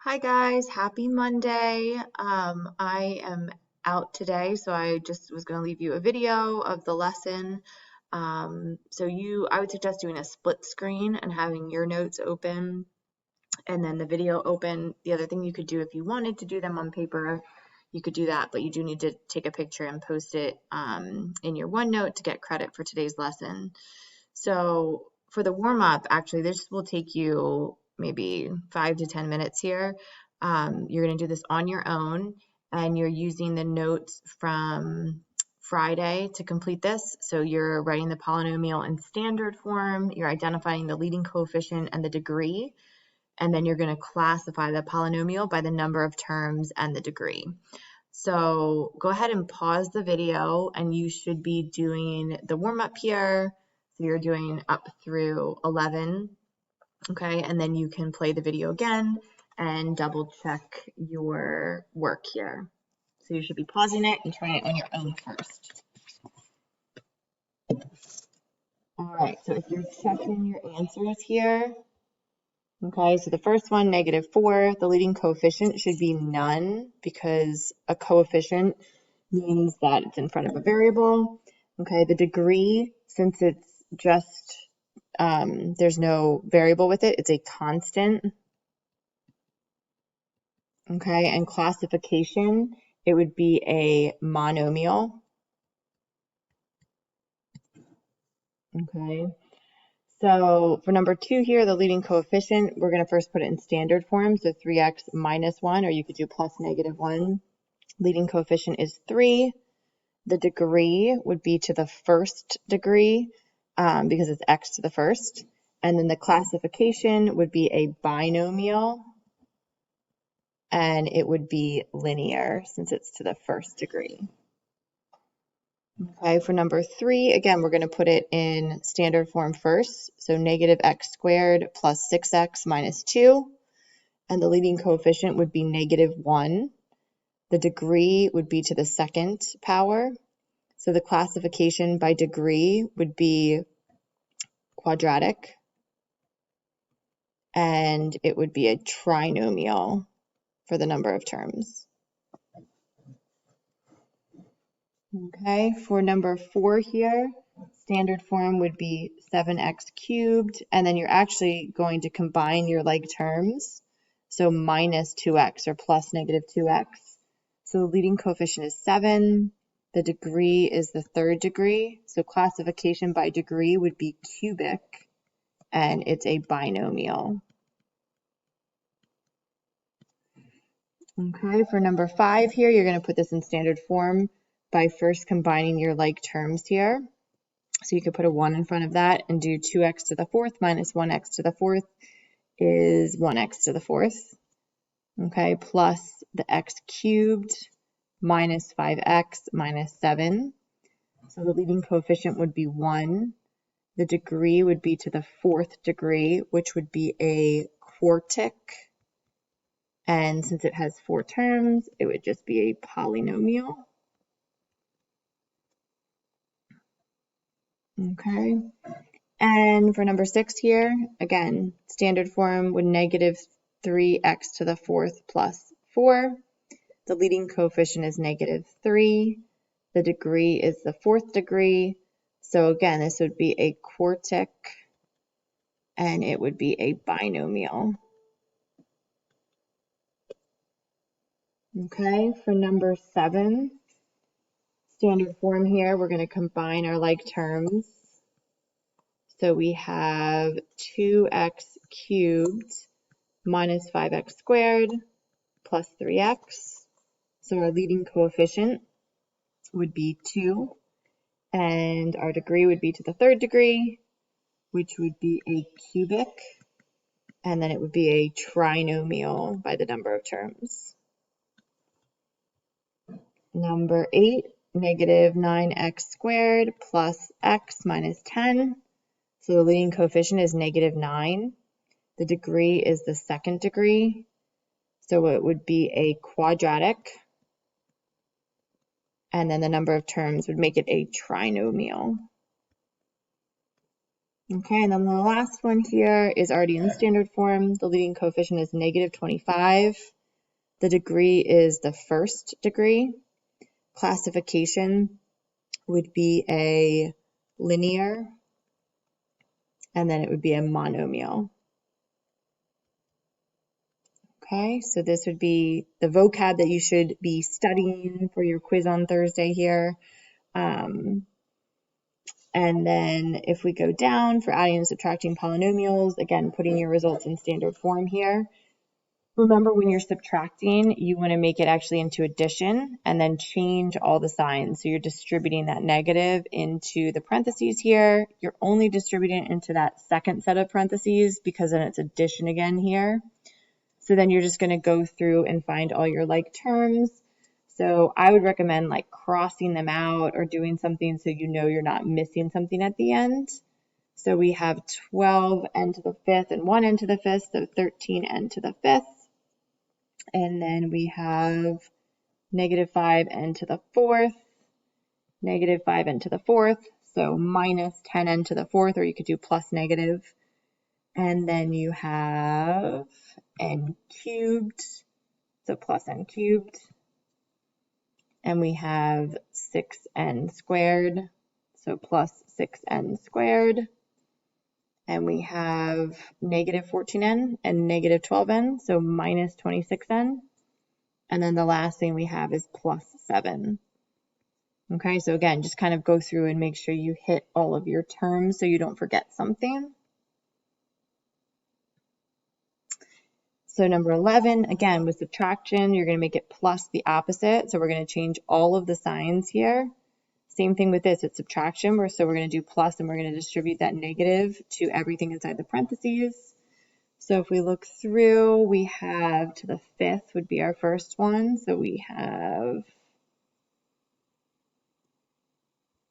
Hi guys, happy Monday. I am out today, so I just was going to leave you a video of the lesson. I would suggest doing a split screen and having your notes open and then the video open. The other thing you could do if you wanted to do them on paper, you could do that, but you do need to take a picture and post it in your OneNote to get credit for today's lesson. So for the warm up, actually, this will take you maybe 5 to 10 minutes here. You're going to do this on your own, and you're using the notes from Friday to complete this. So you're writing the polynomial in standard form, you're identifying the leading coefficient and the degree, and then you're going to classify the polynomial by the number of terms and the degree. So go ahead and pause the video, and you should be doing the warm up here. So you're doing up through 11, okay? And then you can play the video again and double check your work here. So you should be pausing it and trying it on your own first. All right, so if you're checking your answers here, okay, so the first one, -4, the leading coefficient should be none because a coefficient means that it's in front of a variable. Okay, the degree, since it's just, there's no variable with it, it's a constant. Okay, and classification, it would be a monomial. Okay, so for number 2 here, the leading coefficient, we're going to first put it in standard form, so 3x minus 1, or you could do plus -1. Leading coefficient is 3. The degree would be to the first degree because it's x to the first. And then the classification would be a binomial, and it would be linear since it's to the first degree. Okay, for number 3, again, we're going to put it in standard form first. So -x² plus 6x minus 2. And the leading coefficient would be -1. The degree would be to the second power. So the classification by degree would be quadratic, and it would be a trinomial for the number of terms. Okay, for number 4 here, standard form would be 7x cubed, and then you're actually going to combine your like terms, so minus 2x or plus -2x. So the leading coefficient is 7, the degree is the third degree, so classification by degree would be cubic, and it's a binomial. Okay, for number 5 here, you're going to put this in standard form by first combining your like terms here. So you could put a 1 in front of that and do 2x to the fourth minus 1x to the fourth is 1x to the fourth. Okay, plus the x cubed minus 5x minus 7. So the leading coefficient would be 1. The degree would be to the fourth degree, which would be a quartic. And since it has 4 terms, it would just be a polynomial. Okay. And for number 6 here, again, standard form would -3x to the fourth plus 4. The leading coefficient is -3. The degree is the fourth degree. So again, this would be a quartic, and it would be a binomial. Okay, for number 7, standard form here, we're going to combine our like terms. So we have 2x cubed minus 5x squared plus 3x. So our leading coefficient would be 2, and our degree would be to the third degree, which would be a cubic, and then it would be a trinomial by the number of terms. Number 8, -9x squared plus x minus 10. So the leading coefficient is -9. The degree is the second degree, so it would be a quadratic, and then the number of terms would make it a trinomial. Okay, and then the last one here is already in standard form. The leading coefficient is -25. The degree is the first degree. Classification would be a linear, and then it would be a monomial. Okay, so this would be the vocab that you should be studying for your quiz on Thursday here. And then if we go down for adding and subtracting polynomials, again, putting your results in standard form here. Remember, when you're subtracting, you want to make it actually into addition and then change all the signs. So you're distributing that negative into the parentheses here. You're only distributing it into that second set of parentheses because then it's addition again here. So then you're just going to go through and find all your like terms. So I would recommend like crossing them out or doing something so you know you're not missing something at the end. So we have 12n to the fifth and 1n to the fifth, so 13n to the fifth. And then we have -5n to the fourth, -5n to the fourth, so minus 10n to the fourth, or you could do plus negative. And then you have n cubed, so plus n cubed. And we have 6n squared, so plus 6n squared. And we have -14n and -12n, so minus 26n. And then the last thing we have is plus 7. Okay, so again, just kind of go through and make sure you hit all of your terms so you don't forget something. So number 11, again, with subtraction, you're going to make it plus the opposite. So we're going to change all of the signs here. Same thing with this, it's subtraction, so we're going to do plus and we're going to distribute that negative to everything inside the parentheses. So if we look through, we have to the fifth would be our first one. So we have,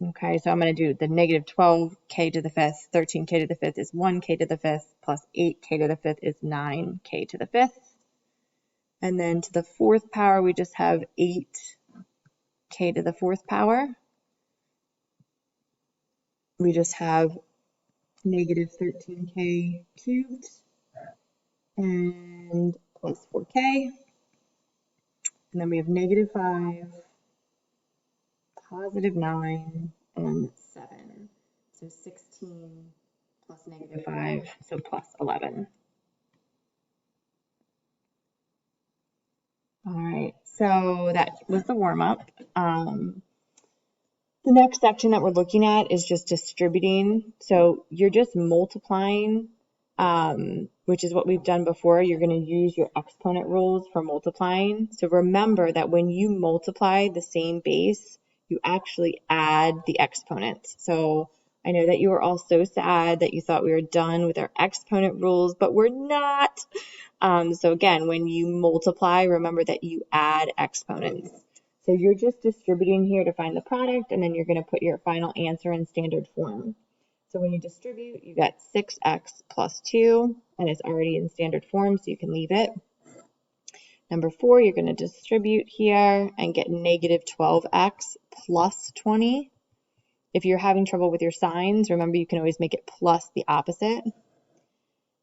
okay, so I'm going to do the -12k to the fifth, 13k to the fifth is 1k to the fifth, plus 8k to the fifth is 9k to the fifth. And then to the fourth power, we just have 8k to the fourth power. We just have -13k cubed and plus 4k. And then we have -5, +9, and 7. So 16 plus -5, so plus 11. All right, so that was the warm-up. The next section that we're looking at is just distributing. So you're just multiplying, which is what we've done before. You're going to use your exponent rules for multiplying. So remember that when you multiply the same base, you actually add the exponents. So I know that you were all so sad that you thought we were done with our exponent rules, but we're not. So again, when you multiply, remember that you add exponents. So you're just distributing here to find the product, and then you're going to put your final answer in standard form. So when you distribute, you get 6x plus 2, and it's already in standard form, so you can leave it. Number 4, you're going to distribute here and get -12x plus 20. If you're having trouble with your signs, remember you can always make it plus the opposite.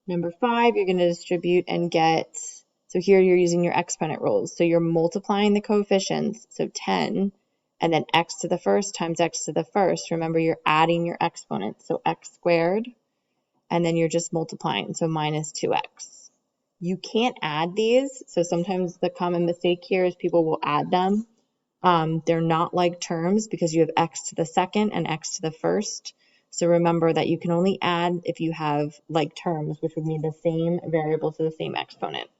Number 5, you're going to distribute and get, so here you're using your exponent rules. So you're multiplying the coefficients, so 10, and then x to the first times x to the first. Remember, you're adding your exponents, so x squared, and then you're just multiplying, so minus 2x. You can't add these, so sometimes the common mistake here is people will add them. They're not like terms because you have x to the second and x to the first. So remember that you can only add if you have like terms, which would mean the same variable to the same exponent.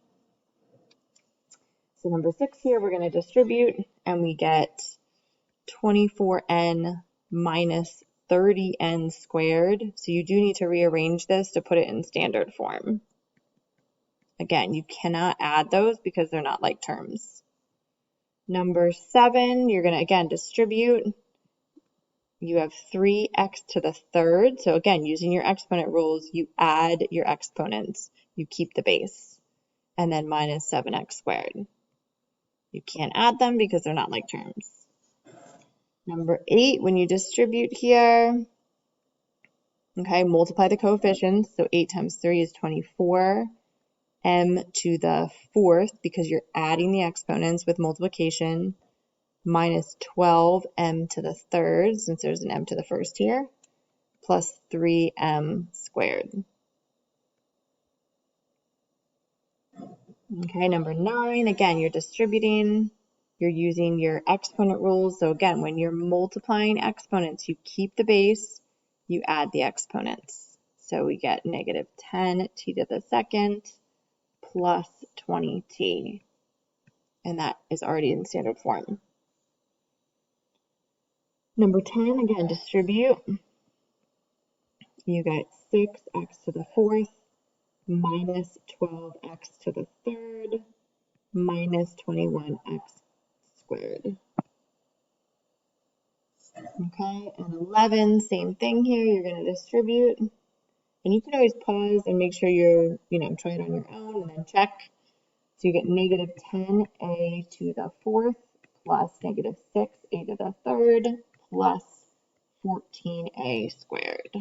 So number 6 here, we're going to distribute, and we get 24n minus 30n squared. So you do need to rearrange this to put it in standard form. Again, you cannot add those because they're not like terms. Number 7, you're going to, again, distribute. You have 3x to the third. So again, using your exponent rules, you add your exponents. You keep the base. And then minus 7x squared. You can't add them because they're not like terms. Number 8, when you distribute here, Okay, multiply the coefficients. So 8 times 3 is 24. M to the fourth, because you're adding the exponents with multiplication, minus 12m to the third, since there's an m to the first here, plus 3m squared. Okay, number 9, again, you're distributing, you're using your exponent rules. So again, when you're multiplying exponents, you keep the base, you add the exponents. So we get negative 10t to the second plus 20t, and that is already in standard form. Number 10, again, distribute. You get 6x to the fourth minus 12x to the third minus 21x squared. Okay, and 11, same thing here. You're going to distribute. And you can always pause and make sure you're, try it on your own and then check. So you get negative 10a to the fourth plus negative 6a to the third plus 14a squared.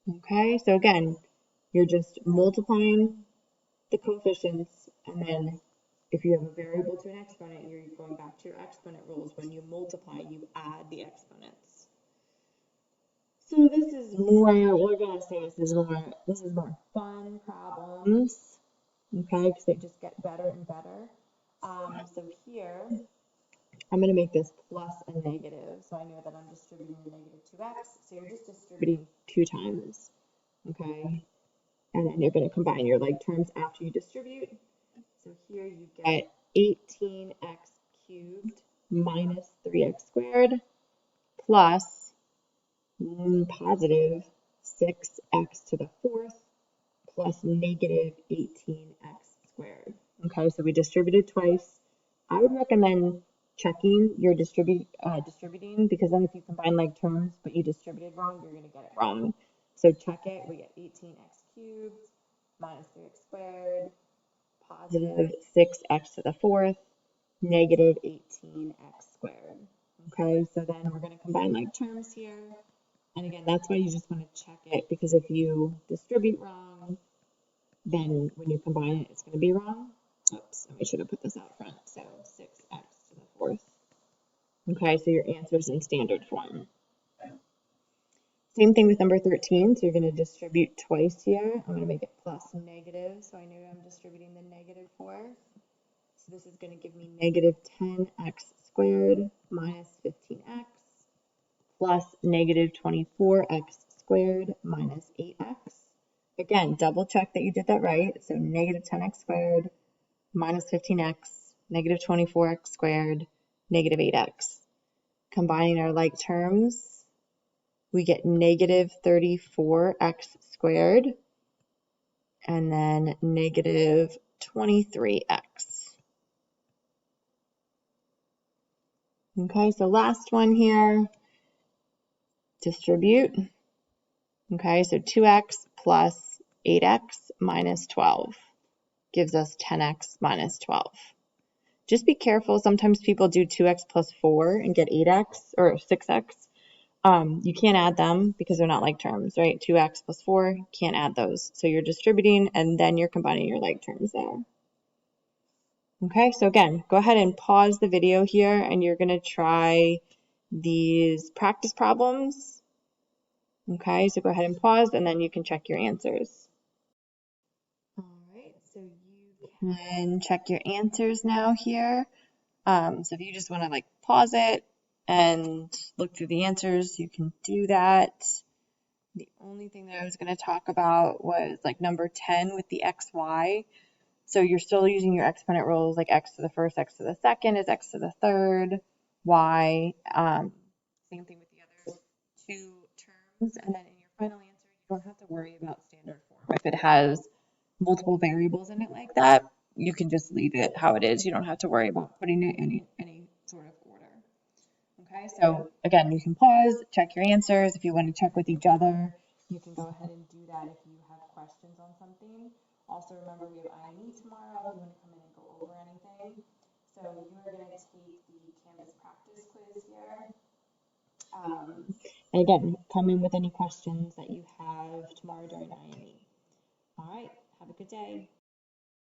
Okay, so again, you're just multiplying the coefficients, and then if you have a variable to an exponent, you're going back to your exponent rules. When you multiply, you add the exponents. So this is more, we're gonna say this is more fun problems, okay, because they just get better and better. So here, I'm going to make this plus a negative, so I know that I'm distributing the negative 2x, so you're just distributing 2 times, okay? And then you're going to combine your like terms after you distribute. So here you get 18x cubed minus 3x squared plus positive 6x to the fourth plus negative 18x squared. Okay, so we distributed twice. I would recommend checking your distributing, because then if you combine like terms but you distributed wrong, you're going to get it wrong. So check it. We get 18x cubed minus 3x squared positive 6x to the fourth negative 18x squared. Okay, so then we're going to combine like terms here. And again, that's why you just want to check it, because if you distribute wrong, then when you combine it, it's going to be wrong. Oops, I should have put this out front. So 6x to the fourth. Okay, so your answer is in standard form. Same thing with number 13. So you're going to distribute twice here. I'm going to make it plus negative, so I know I'm distributing the negative 4. So this is going to give me negative 10x squared minus 15x plus negative 24x squared minus 8x. Again, double check that you did that right. So negative 10x squared minus 15x, negative 24x squared, negative 8x. Combining our like terms, we get negative 34x squared and then negative 23x. Okay, so last one here, distribute. Okay, so 2x plus 8x minus 12 gives us 10x minus 12. Just be careful. Sometimes people do 2x plus 4 and get 8x or 6x. You can't add them because they're not like terms, right? 2x plus 4, can't add those. So you're distributing and then you're combining your like terms there. Okay, so again, go ahead and pause the video here and you're going to try these practice problems. Okay, so go ahead and pause and then you can check your answers. All right, so you can check your answers now here. So if you just want to like pause it and look through the answers, you can do that. The only thing that I was going to talk about was like number 10 with the xy. So you're still using your exponent rules, like x to the first, x to the second is x to the third, y. Same thing with the other 2 terms. And then in your final answer, you don't have to worry about standard form. If it has multiple variables in it like that, you can just leave it how it is. You don't have to worry about putting it in any sort of order. Okay, so again, you can pause, check your answers. If you want to check with each other, you can go ahead and do that if you have questions on something. Also, remember we have IME tomorrow if you want to come in and go over anything. So you are going to take the Canvas practice quiz here. And again, come in with any questions that you have tomorrow during IME. All right, have a good day.